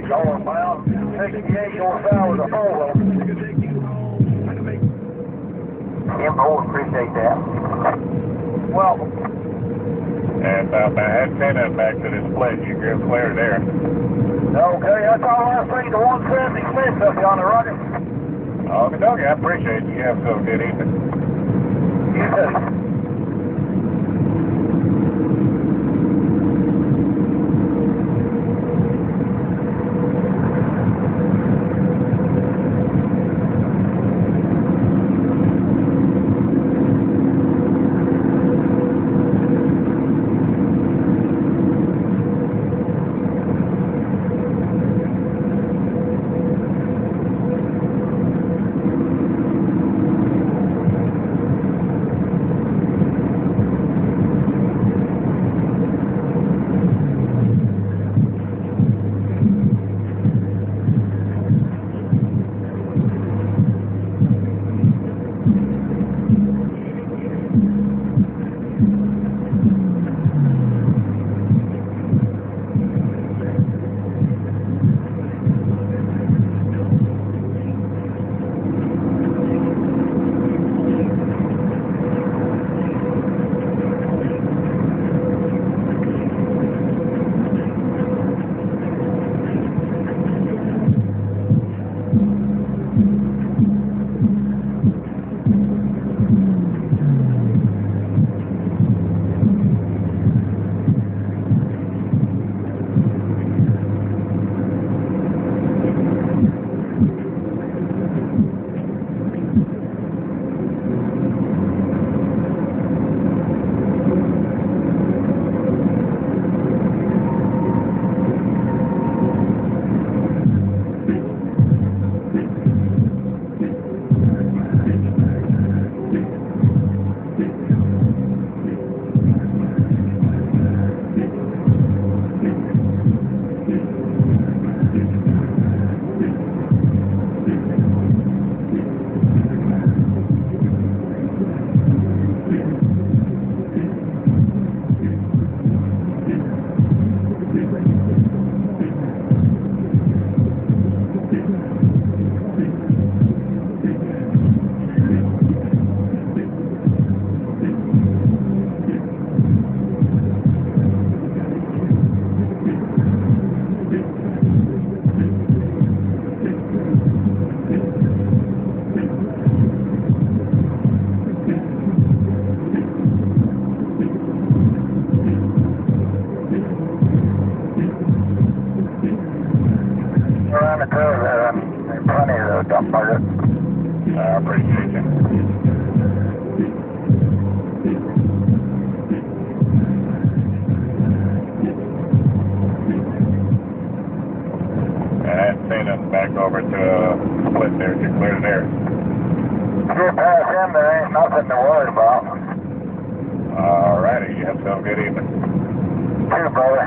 Northbound, 68 north hour to Follow. Info, appreciate that. Welcome. And I had 10 back to this place. You get clear there. Okay, that's all I see. The 176 up on the rocket. Okay, I appreciate you. You have so good evening. You too. Around the curve there, plenty of those dump buckets. I appreciate you. And I hadn't seen them back over to split there. You cleared there. Get past him, there ain't nothing to worry about. All righty. You have some good evening. Too, brother.